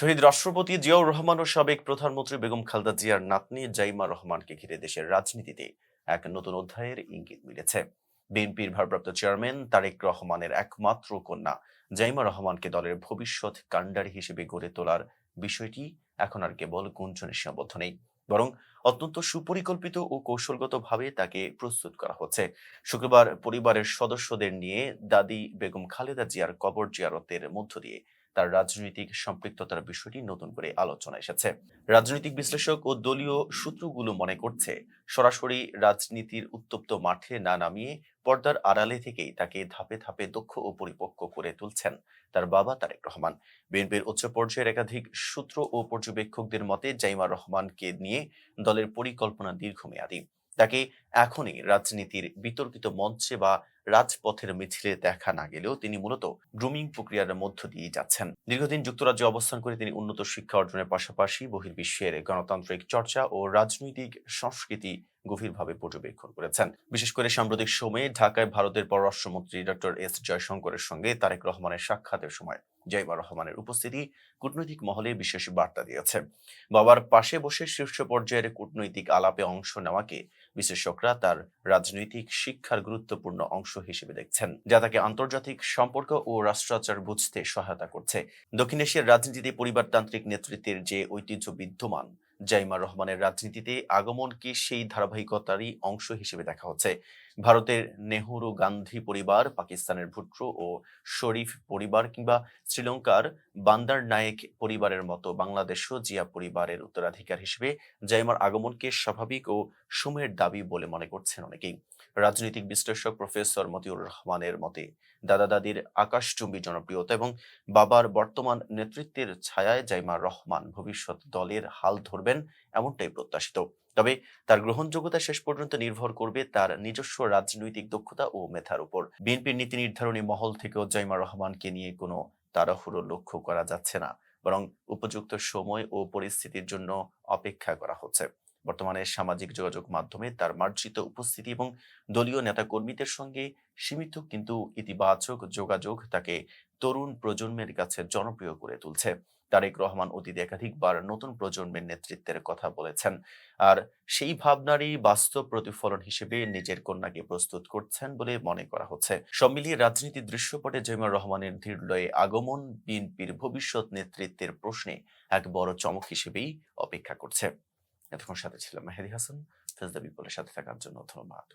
শহীদ রাষ্ট্রপতি জিয়াউর রহমান ও সাবেক প্রধানমন্ত্রী বেগম খালেদা জিয়ার নাতনি জাইমা রহমানকে ঘিরে দেশের রাজনীতিতে এক নতুন অধ্যায়ের ইঙ্গিত মিলেছে। বিএনপির ভারপ্রাপ্ত চেয়ারম্যান তারেক রহমানের একমাত্র কন্যা জাইমা রহমানকে দলের ভবিষ্যৎ কাণ্ডারি হিসেবে গড়ে তোলার বিষয়টি এখন আর কেবল গুঞ্জনে সীমাবদ্ধ নেই, বরং অত্যন্ত সুপরিকল্পিত ও কৌশলগতভাবে তাকে প্রস্তুত করা হচ্ছে। শুক্রবার পরিবারের সদস্যদের নিয়ে দাদি বেগম খালেদা জিয়ার কবর জিয়ারতের মধ্য দিয়ে তার রাজনৈতিক সম্পৃক্ততার বিষয়টি নতুন করে আলোচনা এসেছে। রাজনৈতিক বিশ্লেষক ও দলীয় সূত্রগুলো মনে করছে, সরাসরি রাজনীতির উত্তপ্ত মাঠে না নামিয়ে পর্দার আড়ালে থেকেই তাকে ধাপে ধাপে দক্ষ ও পরিপক্ক করে তুলছেন তার বাবা তারেক রহমান। বিএনপির উচ্চ পর্যায়ের একাধিক সূত্র ও পর্যবেক্ষকদের মতে, জাইমা রহমানকে নিয়ে দলের পরিকল্পনা দীর্ঘমেয়াদী। তাকে এখনই রাজনীতির বিতর্কিত মঞ্চে বা রাজপথের মিছিলে দেখা না গেলেও তিনি মূলত গ্রুমিং প্রক্রিয়ার মধ্য দিয়ে যাচ্ছেন। দীর্ঘদিন যুক্তরাজ্যে অবস্থান করে তিনি উন্নত শিক্ষা অর্জনের পাশাপাশি বহির্বিশ্বের গণতান্ত্রিক চর্চা ও রাজনৈতিক সংস্কৃতি গভীরভাবে পর্যবেক্ষণ করেছেন। বিশেষ করে সাম্প্রতিক সময়ে ঢাকায় ভারতের পররাষ্ট্রমন্ত্রী ডক্টর এস জয়শঙ্করের সঙ্গে তারেক রহমানের সাক্ষাতের সময় জাইমা রহমানের উপস্থিতি কূটনৈতিক মহলে বিশেষ বার্তা দিয়েছে। বাবার পাশে বসে শীর্ষ পর্যায়ের কূটনৈতিক আলাপে অংশ নেওয়াকে বিশেষজ্ঞরা তার রাজনৈতিক শিক্ষার গুরুত্বপূর্ণ অংশ হিসেবে দেখছেন, যা তাকে আন্তর্জাতিক সম্পর্ক ও রাষ্ট্রাচার বুঝতে সহায়তা করছে। দক্ষিণ এশিয়ার রাজনীতিতে পরিবারতান্ত্রিক নেতৃত্বের যে ঐতিহ্য বিদ্যমান, জাইমা রহমানের রাজনীতিতে আগমনকে সেই ধারাবাহিকতারই অংশ হিসেবে দেখা হচ্ছে। ভারতের নেহরু গান্ধী পরিবার, পাকিস্তানের ভুট্টো ও শরীফ পরিবার কিংবা শ্রীলঙ্কার বান্দার নায়েক পরিবারের মতো বাংলাদেশও জিয়া পরিবারের উত্তরাধিকার হিসেবে জাইমার আগমনকে স্বাভাবিক ও সময়ের দাবি বলে মনে করছেন অনেকেই। রাজনৈতিক বিশ্লেষক প্রফেসর মতিউর রহমানের মতে, দাদা দাদির আকাশচুম্বী জনপ্রিয়তা এবং বাবার বর্তমান নেতৃত্বের ছায়ায় জাইমা রহমান ভবিষ্যৎ দলের হাল ধরবেন, এমনটাই প্রত্যাশিত। তবে তার গ্রহণযোগ্যতা শেষ পর্যন্ত নির্ভর করবে তার নিজস্ব রাজনৈতিক দক্ষতা ও মেধার উপর। বিএনপির নীতি নির্ধারণী মহল থেকেও জাইমা রহমানকে নিয়ে কোনো তাড়াহুড়ো লক্ষ্য করা যাচ্ছে না, বরং উপযুক্ত সময় ও পরিস্থিতির জন্য অপেক্ষা করা হচ্ছে। বর্তমানে সামাজিক যোগাযোগ মাধ্যমে তার মার্জিত উপস্থিতি এবং দলীয় নেতাকর্মীদের সঙ্গে সীমিত কিন্তু ইতিবাচক যোগাযোগ তাকে তরুণ প্রজন্মের কাছে জনপ্রিয় করে তুলছে। তারেক রহমান অতীতে একাধিকবার নতুন প্রজন্মের নেতৃত্বের কথা বলেছেন, আর সেই ভাবনারই বাস্তব প্রতিফলন হিসেবে নিজের কন্যাকে প্রস্তুত করছেন বলে মনে করা হচ্ছে। সব মিলিয়ে রাজনীতির দৃশ্যপটে জাইমা রহমানের ধীরলয়ে আগমন বিএনপির ভবিষ্যৎ নেতৃত্বের প্রশ্নে এক বড় চমক হিসেবেই অপেক্ষা করছে। এতক্ষণ সাথে ছিলাম মেহেদী হাসান। ফেজ দ্য পিপলের সাথে থাকার জন্য ধন্যবাদ।